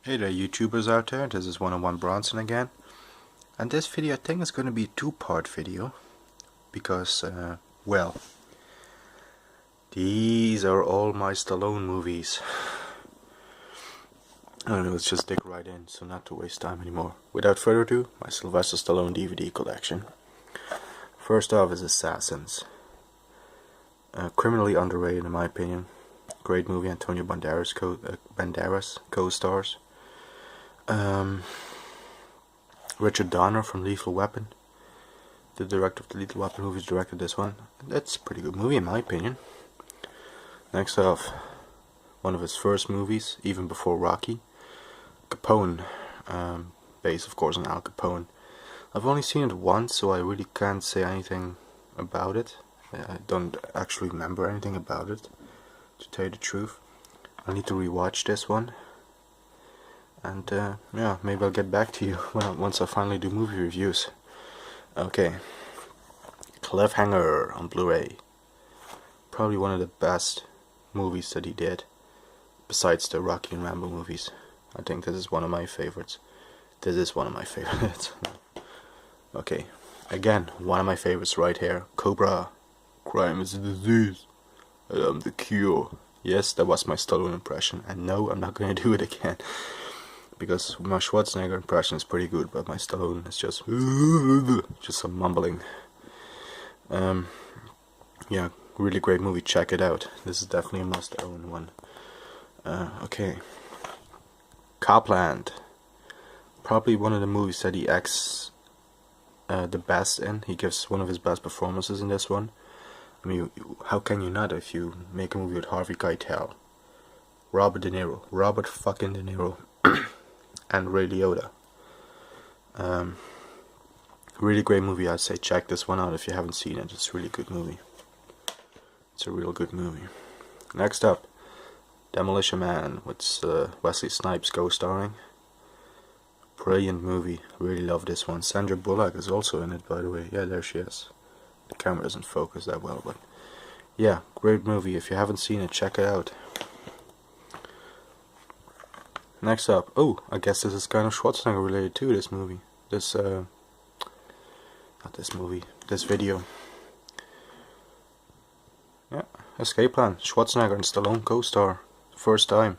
Hey there YouTubers out there, this is 101 Bronson again, and this video I think is going to be a two-part video because, well, these are all my Stallone movies. Let's just dig right in so not to waste time anymore. Without further ado, my Sylvester Stallone DVD collection. First off is Assassins. Criminally underrated in my opinion. Great movie. Antonio Banderas co-stars. Richard Donner from Lethal Weapon, the director of the Lethal Weapon movies, directed this one. That's a pretty good movie in my opinion. Next off, one of his first movies, even before Rocky, Capone, based of course on Al Capone. I've only seen it once, so I really can't say anything about it. I don't actually remember anything about it, to tell you the truth. I need to rewatch this one. And yeah, maybe I'll get back to you once I finally do movie reviews. Okay, Cliffhanger on Blu-ray. Probably one of the best movies that he did, besides the Rocky and Rambo movies. I think this is one of my favorites. This is one of my favorites. Okay, again, one of my favorites right here. Cobra. Crime is a disease, and I'm the cure. Yes, that was my Stallone impression, and no, I'm not going to do it again. Because my Schwarzenegger impression is pretty good, but my Stallone is just some mumbling. Yeah, really great movie. Check it out. This is definitely a must-own one. Okay, Copland. Probably one of the movies that he acts the best in. He gives one of his best performances in this one. I mean, how can you not if you make a movie with Harvey Keitel, Robert fucking De Niro. And Ray Liotta. Really great movie. I'd say check this one out if you haven't seen it. It's a really good movie. It's a real good movie. Next up, Demolition Man with Wesley Snipes co-starring. Brilliant movie. Really love this one. Sandra Bullock is also in it, by the way. Yeah, there she is. The camera doesn't focus that well, but yeah, great movie. If you haven't seen it, check it out. Next up, oh, I guess this is kind of Schwarzenegger related to this movie. This video. Yeah, Escape Plan. Schwarzenegger and Stallone co-star. First time.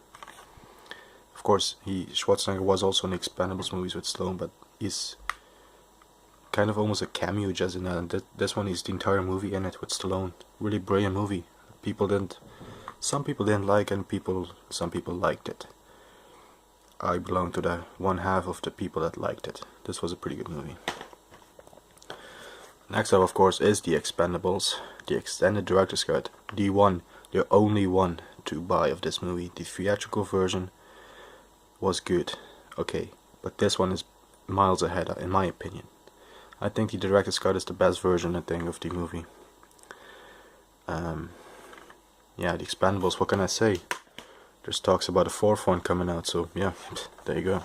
Of course, Schwarzenegger was also in the Expendables movies with Stallone, but he's kind of almost a cameo just in that. And this one is the entire movie in it with Stallone. Really brilliant movie. Some people didn't like it, and some people liked it. I belong to the one half of the people that liked it. This was a pretty good movie. Next up, of course, is The Expendables, the extended director's cut. The only one to buy of this movie. The theatrical version was good, okay, but this one is miles ahead, in my opinion. I think the director's cut is the best version, I think, of the movie. Yeah, The Expendables, what can I say? There's talks about a fourth one coming out, so yeah, there you go.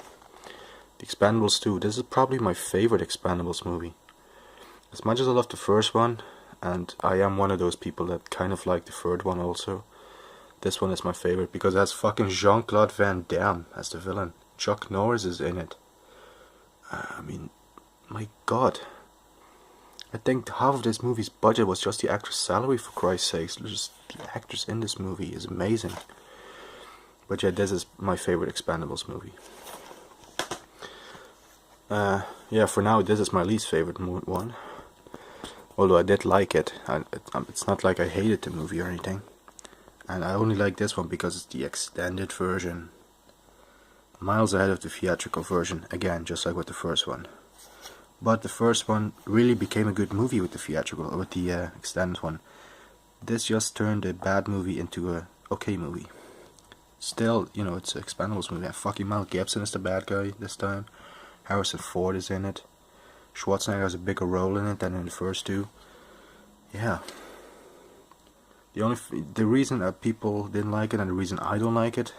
The Expendables 2. This is probably my favorite Expendables movie. As much as I love the first one, and I am one of those people that kind of like the third one also, this one is my favorite because it has fucking Jean-Claude Van Damme as the villain. Chuck Norris is in it. I mean, my god. I think half of this movie's budget was just the actor's salary, for Christ's sakes. Just the actors in this movie is amazing. But yeah, this is my favorite Expendables movie. Yeah, for now this is my least favorite one. Although I did like it. It's not like I hated the movie or anything. And I only like this one because it's the extended version. Miles ahead of the theatrical version. Again, just like with the first one. But the first one really became a good movie with the extended one. This just turned a bad movie into a okay movie. Still, you know, it's an Expendables movie. And fucking Mel Gibson is the bad guy this time. Harrison Ford is in it. Schwarzenegger has a bigger role in it than in the first two. Yeah. The reason that people didn't like it and the reason I don't like it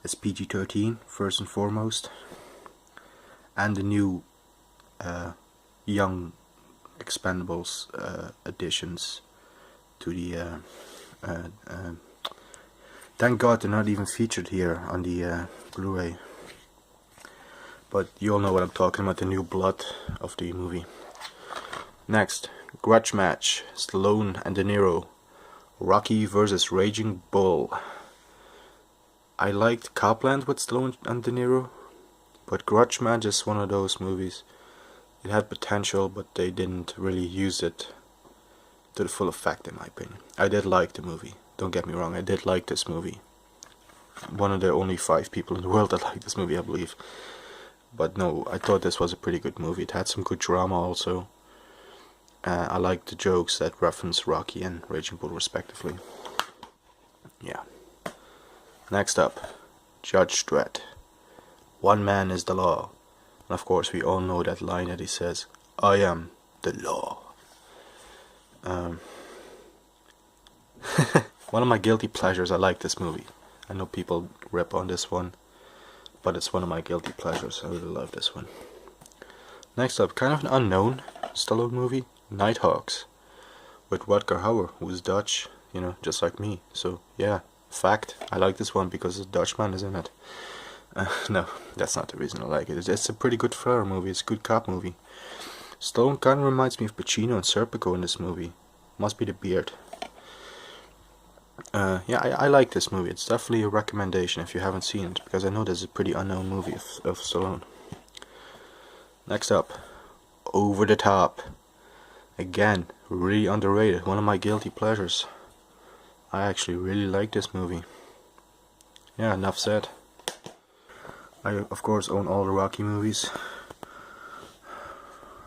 is PG-13 first and foremost, and the new young Expendables additions to the thank God they're not even featured here on the Blu-ray. but you all know what I'm talking about, the new blood of the movie. Next, grudge match, Stallone and De Niro, Rocky vs. Raging Bull. I liked Copland with Stallone and De Niro, but grudge match is one of those movies. It had potential, but they didn't really use it to the full effect, in my opinion. I did like the movie, don't get me wrong, I did like this movie. One of the only 5 people in the world that like this movie, I believe. But no, I thought this was a pretty good movie. It had some good drama also. I liked the jokes that reference Rocky and Raging Bull respectively. Yeah. Next up, Judge Dredd. One man is the law. And of course we all know that line that he says, I am the law. One of my guilty pleasures, I like this movie. I know people rip on this one, but it's one of my guilty pleasures. I really love this one. Next up, kind of an unknown Stallone movie, Nighthawks, with Rutger Hauer, who's Dutch, you know, just like me. So yeah, fact, I like this one because the Dutchman is in it. No, that's not the reason I like it. It's a pretty good thriller movie. It's a good cop movie. Stallone kind of reminds me of Pacino and Serpico in this movie. Must be the beard. Yeah, I like this movie. It's definitely a recommendation if you haven't seen it, because I know this is a pretty unknown movie of Stallone. Next up, Over the Top. Again, really underrated. One of my guilty pleasures. I actually really like this movie. Yeah, enough said. I of course own all the Rocky movies.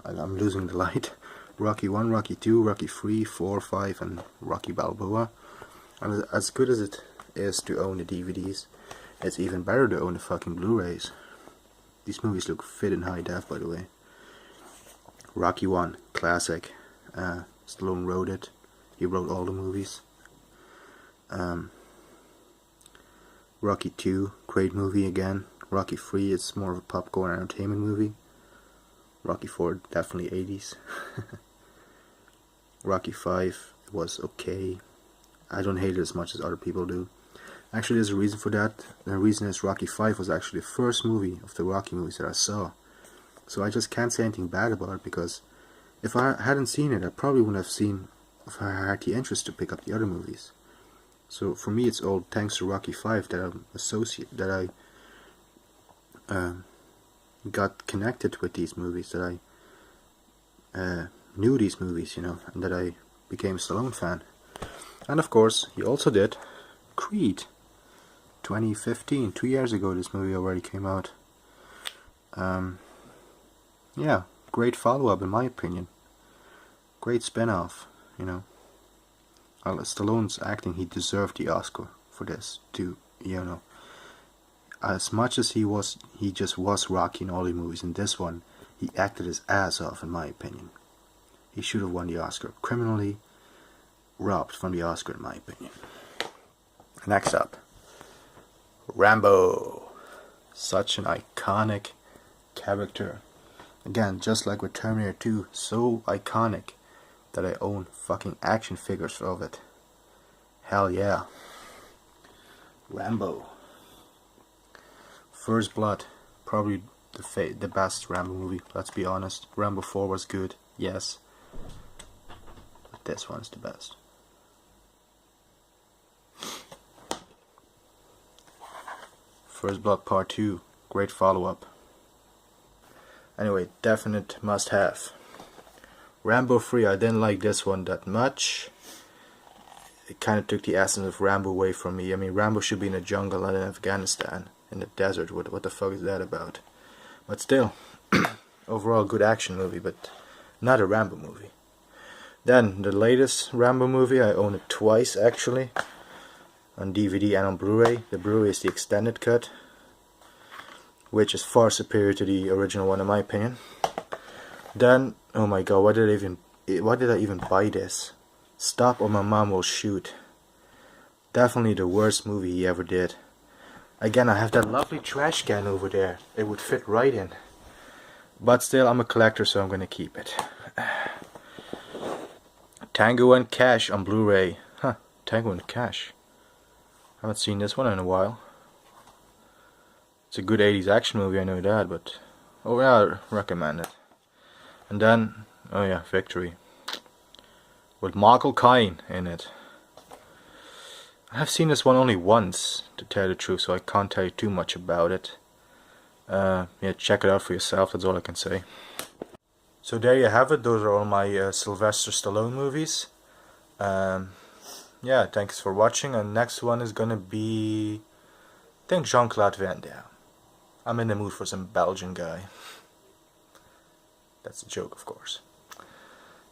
I'm losing the light. Rocky 1, Rocky 2, Rocky 3, 4, 5 and Rocky Balboa. And as good as it is to own the DVDs, it's even better to own the fucking Blu-rays. These movies look fit in high def, by the way. Rocky 1, classic. Stallone wrote it. He wrote all the movies. Rocky 2, great movie again. Rocky 3 is more of a popcorn entertainment movie. Rocky 4, definitely 80s. Rocky 5 was okay. I don't hate it as much as other people do. Actually, there's a reason for that. The reason is Rocky 5 was actually the first movie of the Rocky movies that I saw. So I just can't say anything bad about it, because if I hadn't seen it, I probably wouldn't have seen, if I had the interest to pick up the other movies. So for me, it's all thanks to Rocky 5 that I got connected with these movies, that I knew these movies, you know, and that I became a Stallone fan. And of course, he also did Creed 2015, 2 years ago this movie already came out. Yeah, great follow-up in my opinion. Great spin-off, you know. Stallone's acting, he deserved the Oscar for this too, you know. As much as he just was Rocky in all the movies, in this one, he acted his ass off in my opinion. He should have won the Oscar. Criminally robbed from the Oscar in my opinion. Next up, Rambo. Such an iconic character. Again, just like with Terminator 2, so iconic that I own fucking action figures of it. Hell yeah. Rambo. First Blood, probably the best Rambo movie, let's be honest. Rambo 4 was good, yes. But this one's the best. First Blood Part 2, great follow-up. Anyway, definite must-have. Rambo 3, I didn't like this one that much. It kind of took the essence of Rambo away from me. I mean, Rambo should be in the jungle, not in Afghanistan, in the desert. What the fuck is that about? But still, overall good action movie, but not a Rambo movie. Then, the latest Rambo movie, I own it twice actually. On DVD and on Blu-ray. The Blu-ray is the extended cut, which is far superior to the original one in my opinion. Then, oh my god, why did I even buy this? Stop or My Mom Will Shoot. Definitely the worst movie he ever did. Again, I have that lovely trash can over there. It would fit right in. But still, I'm a collector, so I'm gonna keep it. Tango and Cash on Blu-ray. Huh, Tango and Cash. I haven't seen this one in a while. It's a good 80s action movie, I know that, but Oh yeah, I recommend it. And then, oh yeah, Victory. With Michael Caine in it. I've seen this one only once, to tell the truth, so I can't tell you too much about it. Yeah, check it out for yourself, that's all I can say. So there you have it, those are all my Sylvester Stallone movies. Yeah, thanks for watching, and next one is gonna be, I think, Jean-Claude Van Damme. I'm in the mood for some Belgian guy. That's a joke, of course.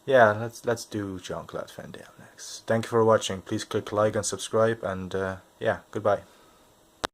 Yeah, let's do Jean-Claude Van Damme next. Thank you for watching. Please click like and subscribe, and yeah, goodbye.